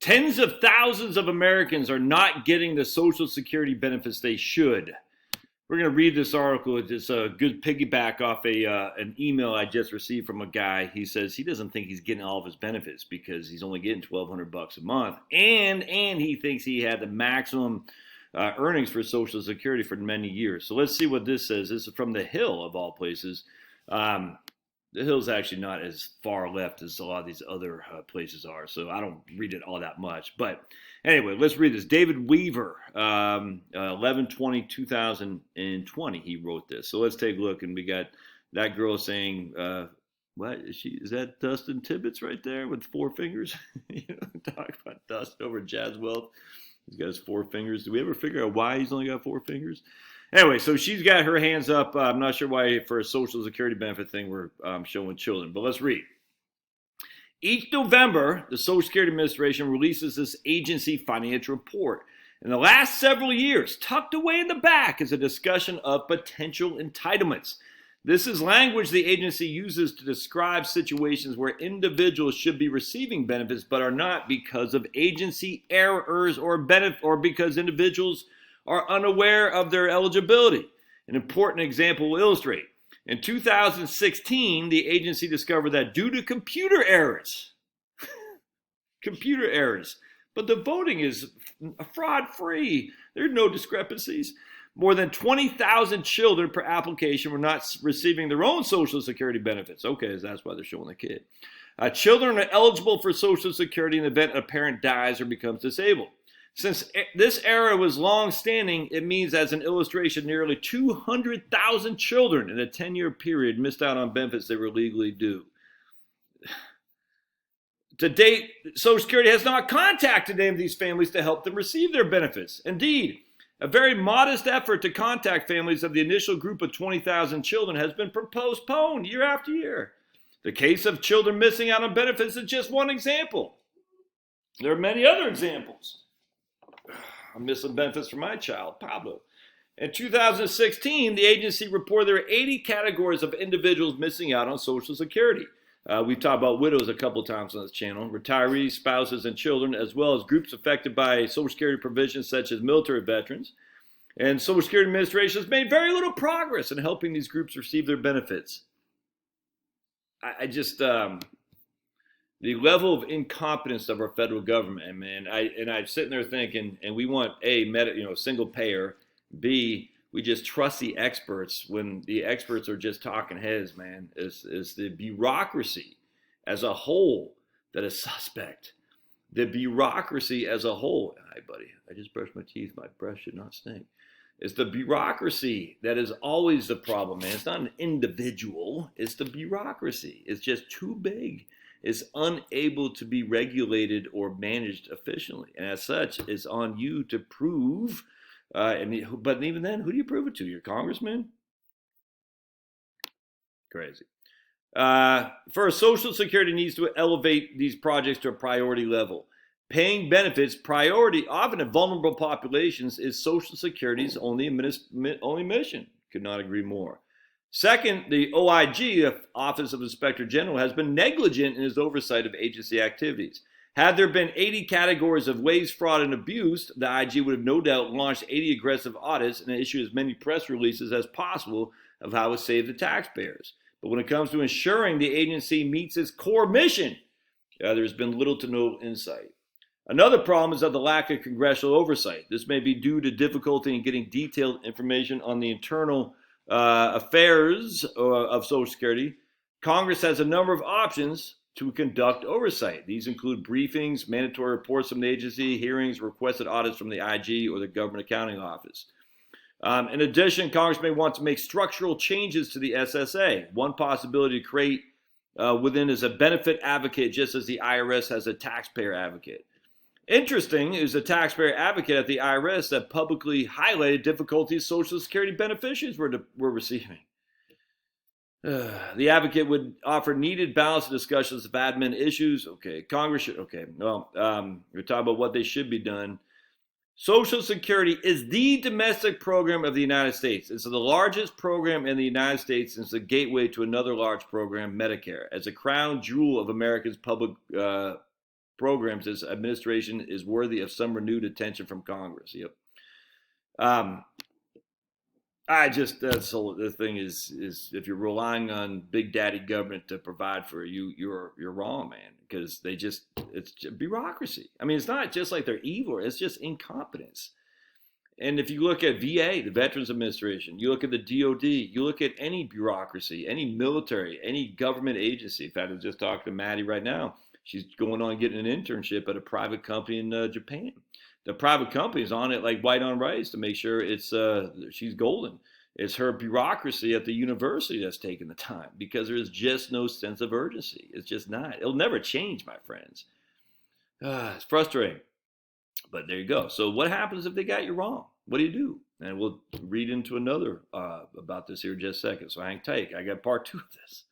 Tens of thousands of Americans are not getting the Social Security benefits they should. We're going to read this article. It's a good piggyback off an email I just received from a guy. He says he doesn't think he's getting all of his benefits because he's only getting $1,200 a month, and he thinks he had the maximum earnings for Social Security for many years. So let's see what this says. This is from The Hill, of all places. The Hill's actually not as far left as a lot of these other places are, so I don't read it all that much. But anyway, let's read this. David Weaver, 11/20/2020, he wrote this. So let's take a look, and we got that girl saying, what is she? Is that Dustin Tibbetts right there with 4 fingers? Talk about Dustin over at Jazz Wealth. He's got his 4 fingers. Do we ever figure out why he's only got 4 fingers? Anyway, so she's got her hands up. I'm not sure why for a Social Security benefit thing we're showing children, but let's read. Each November, the Social Security Administration releases this agency financial report. In the last several years, tucked away in the back is a discussion of potential entitlements. This is language the agency uses to describe situations where individuals should be receiving benefits but are not because of agency errors or because individuals are unaware of their eligibility. An important example will illustrate. In 2016, the agency discovered that due to computer errors, but the voting is fraud-free. There are no discrepancies. More than 20,000 children per application were not receiving their own Social Security benefits. Okay, that's why they're showing the kid. Children are eligible for Social Security in the event a parent dies or becomes disabled. Since this era was long-standing, it means, as an illustration, nearly 200,000 children in a 10-year period missed out on benefits they were legally due. To date, Social Security has not contacted any of these families to help them receive their benefits. Indeed, a very modest effort to contact families of the initial group of 20,000 children has been postponed year after year. The case of children missing out on benefits is just one example. There are many other examples. I'm missing benefits for my child, Pablo. In 2016, the agency reported there were 80 categories of individuals missing out on Social Security. We've talked about widows a couple times on this channel, retirees, spouses, and children, as well as groups affected by Social Security provisions such as military veterans. And Social Security Administration has made very little progress in helping these groups receive their benefits. The level of incompetence of our federal government, man. I'm sitting there thinking, and we want single payer. B, we just trust the experts when the experts are just talking heads, man. Is the bureaucracy as a whole that is suspect. The bureaucracy as a whole. Hi, buddy. I just brushed my teeth. My breath should not stink. It's the bureaucracy that is always the problem, man. It's not an individual. It's the bureaucracy. It's just too big. Is unable to be regulated or managed efficiently. And as such, it's on you to prove, but even then, who do you prove it to? Your congressman? Crazy. First, Social Security needs to elevate these projects to a priority level. Paying benefits, priority, often in vulnerable populations, is Social Security's only mission. Could not agree more. Second, the OIG, the Office of Inspector General, has been negligent in its oversight of agency activities. Had there been 80 categories of waste, fraud, and abuse, the IG would have no doubt launched 80 aggressive audits and issued as many press releases as possible of how it saved the taxpayers. But when it comes to ensuring the agency meets its core mission, there's been little to no insight. Another problem is of the lack of congressional oversight. This may be due to difficulty in getting detailed information on the internal affairs of Social Security. Congress has a number of options to conduct oversight. These include briefings, mandatory reports from the agency, hearings, requested audits from the IG or the Government Accounting Office. In addition, Congress may want to make structural changes to the SSA. One possibility to create within is a benefit advocate, just as the IRS has a taxpayer advocate. Interesting is the taxpayer advocate at the IRS that publicly highlighted difficulties Social Security beneficiaries were receiving. The advocate would offer needed balanced discussions of admin issues. Okay, Congress should, we're talking about what they should be done. Social Security is the domestic program of the United States. It's the largest program in the United States and it's the gateway to another large program, Medicare. As a crown jewel of America's public programs, this administration is worthy of some renewed attention from Congress. Yep. The thing is if you're relying on big daddy government to provide for you, you're wrong, man, because it's bureaucracy. I mean, it's not just like they're evil, it's just incompetence. And if you look at VA, the Veterans Administration, you look at the DOD, you look at any bureaucracy, any military, any government agency. In fact, I was just talking to Maddie right now. She's going on getting an internship at a private company in Japan. The private company is on it like white on rice to make sure she's golden. It's her bureaucracy at the university that's taking the time, because there's just no sense of urgency. It's just not. It'll never change, my friends. It's frustrating. But there you go. So what happens if they got you wrong? What do you do? And we'll read into another about this here in just a second. So hang tight. I got part 2 of this.